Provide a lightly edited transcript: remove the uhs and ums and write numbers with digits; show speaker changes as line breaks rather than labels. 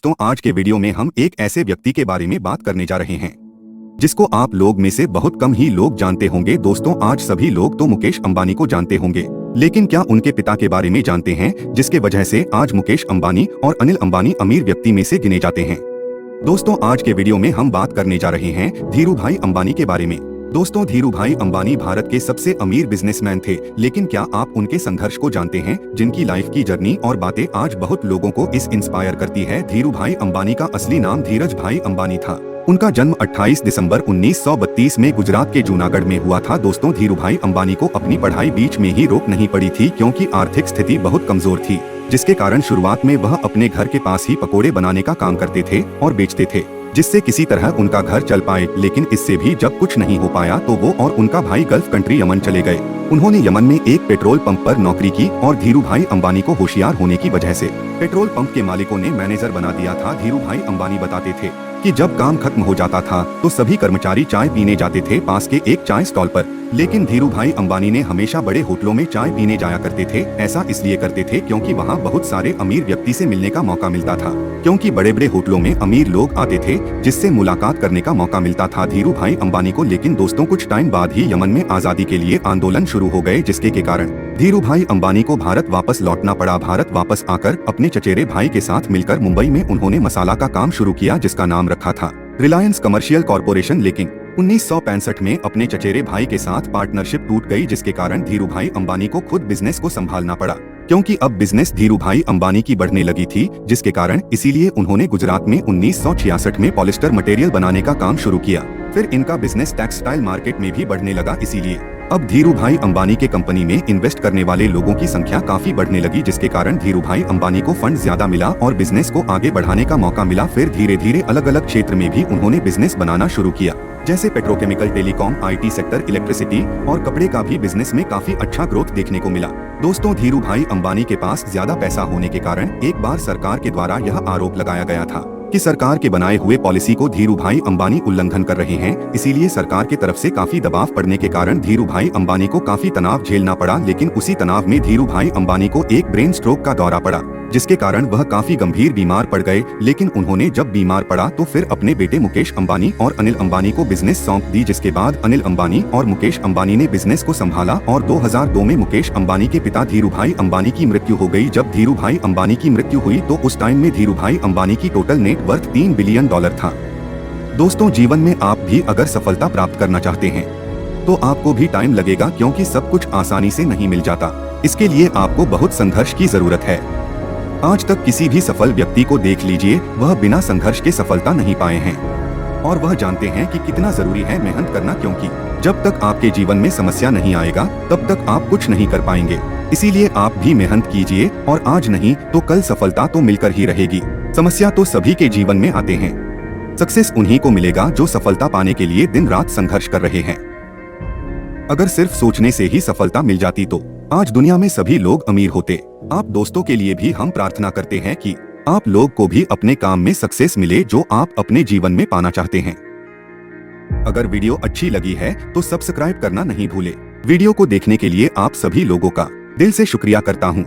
दोस्तों, आज के वीडियो में हम एक ऐसे व्यक्ति के बारे में बात करने जा रहे हैं जिसको आप लोग में से बहुत कम ही लोग जानते होंगे। दोस्तों, आज सभी लोग तो मुकेश अंबानी को जानते होंगे, लेकिन क्या उनके पिता के बारे में जानते हैं, जिसके वजह से आज मुकेश अंबानी और अनिल अंबानी अमीर व्यक्ति में से गिने जाते हैं। दोस्तों, आज के वीडियो में हम बात करने जा रहे हैं धीरू भाई अंबानी के बारे में। दोस्तों, धीरू भाई अंबानी भारत के सबसे अमीर बिजनेसमैन थे, लेकिन क्या आप उनके संघर्ष को जानते हैं, जिनकी लाइफ की जर्नी और बातें आज बहुत लोगों को इंस्पायर करती है। धीरू भाई अंबानी का असली नाम धीरज भाई अंबानी था। उनका जन्म 28 दिसंबर 1932 में गुजरात के जूनागढ़ में हुआ था। दोस्तों, धीरू भाई अंबानी को अपनी पढ़ाई बीच में ही रोक नहीं पड़ी थी, क्योंकि आर्थिक स्थिति बहुत कमजोर थी, जिसके कारण शुरुआत में वह अपने घर के पास ही पकोड़े बनाने का काम करते थे और बेचते थे, जिससे किसी तरह उनका घर चल पाए। लेकिन इससे भी जब कुछ नहीं हो पाया तो वो और उनका भाई गल्फ कंट्री यमन चले गए। उन्होंने यमन में एक पेट्रोल पंप पर नौकरी की और धीरू भाई अंबानी को होशियार होने की वजह से पेट्रोल पंप के मालिकों ने मैनेजर बना दिया था। धीरू भाई अंबानी बताते थे कि जब काम खत्म हो जाता था तो सभी कर्मचारी चाय पीने जाते थे पास के एक चाय स्टॉल पर, लेकिन धीरू भाई अंबानी ने हमेशा बड़े होटलों में चाय पीने जाया करते थे। ऐसा इसलिए करते थे क्योंकि वहाँ बहुत सारे अमीर व्यक्ति से मिलने का मौका मिलता था, क्योंकि बड़े बड़े होटलों में अमीर लोग आते थे, जिससे मुलाकात करने का मौका मिलता था धीरू भाई अंबानी को। लेकिन दोस्तों, कुछ टाइम बाद ही यमन में आजादी के लिए आंदोलन शुरू हो गए, जिसके कारण धीरू भाई अंबानी को भारत वापस लौटना पड़ा। भारत वापस आकर अपने चचेरे भाई के साथ मिलकर मुंबई में उन्होंने मसाला का काम शुरू किया, जिसका नाम रखा था रिलायंस कमर्शियल कॉरपोरेशन। लेकिन 1965 में अपने चचेरे भाई के साथ पार्टनरशिप टूट गई, जिसके कारण धीरू भाई अंबानी को खुद बिजनेस को संभालना पड़ा, क्योंकि अब बिजनेस धीरू भाई अंबानी की बढ़ने लगी थी, जिसके कारण इसीलिए उन्होंने गुजरात में 1966 में पॉलिस्टर मटेरियल बनाने का काम शुरू किया। फिर इनका बिजनेस टेक्सटाइल मार्केट में भी बढ़ने लगा। इसीलिए अब धीरू भाई अंबानी के कंपनी में इन्वेस्ट करने वाले लोगों की संख्या काफी बढ़ने लगी, जिसके कारण धीरू भाई अंबानी को फंड ज्यादा मिला और बिजनेस को आगे बढ़ाने का मौका मिला। फिर धीरे धीरे अलग अलग क्षेत्र में भी उन्होंने बिजनेस बनाना शुरू किया, जैसे petrochemical, telecom, IT sector, electricity और कपड़े का भी बिजनेस में काफी अच्छा ग्रोथ देखने को मिला। दोस्तों, धीरू भाई अंबानी के पास ज्यादा पैसा होने के कारण एक बार सरकार के द्वारा यह आरोप लगाया गया था कि सरकार के बनाए हुए पॉलिसी को धीरू भाई अंबानी उल्लंघन कर रहे हैं। इसीलिए सरकार की तरफ से काफी दबाव पड़ने के कारण धीरू भाई अंबानी को काफी तनाव झेलना पड़ा। लेकिन उसी तनाव में धीरू भाई अंबानी को एक ब्रेन स्ट्रोक का दौरा पड़ा, जिसके कारण वह काफी गंभीर बीमार पड़ गए। लेकिन उन्होंने जब बीमार पड़ा तो फिर अपने बेटे मुकेश अंबानी और अनिल अंबानी को बिजनेस सौंप दी, जिसके बाद अनिल अंबानी और मुकेश अंबानी ने बिजनेस को संभाला और 2002 में मुकेश अंबानी के पिता धीरू भाई अंबानी की मृत्यु हो गई। जब धीरू भाई अंबानी की मृत्यु हुई तो उस टाइम में धीरू भाई अंबानी की टोटल नेट वर्थ $3 बिलियन था। दोस्तों, जीवन में आप भी अगर सफलता प्राप्त करना चाहते हैं तो आपको भी टाइम लगेगा, क्योंकि सब कुछ आसानी से नहीं मिल जाता। इसके लिए आपको बहुत संघर्ष की जरूरत है। आज तक किसी भी सफल व्यक्ति को देख लीजिए, वह बिना संघर्ष के सफलता नहीं पाए हैं, और वह जानते हैं कि कितना जरूरी है मेहनत करना, क्योंकि जब तक आपके जीवन में समस्या नहीं आएगा तब तक आप कुछ नहीं कर पाएंगे। इसीलिए आप भी मेहनत कीजिए, और आज नहीं तो कल सफलता तो मिलकर ही रहेगी। समस्या तो सभी के जीवन में आते हैं, सक्सेस उन्हीं को मिलेगा जो सफलता पाने के लिए दिन रात संघर्ष कर रहे हैं। अगर सिर्फ सोचने से ही सफलता मिल जाती तो आज दुनिया में सभी लोग अमीर होते। आप दोस्तों के लिए भी हम प्रार्थना करते हैं कि आप लोग को भी अपने काम में सक्सेस मिले, जो आप अपने जीवन में पाना चाहते हैं। अगर वीडियो अच्छी लगी है तो सब्सक्राइब करना नहीं भूले। वीडियो को देखने के लिए आप सभी लोगों का दिल से शुक्रिया करता हूँ।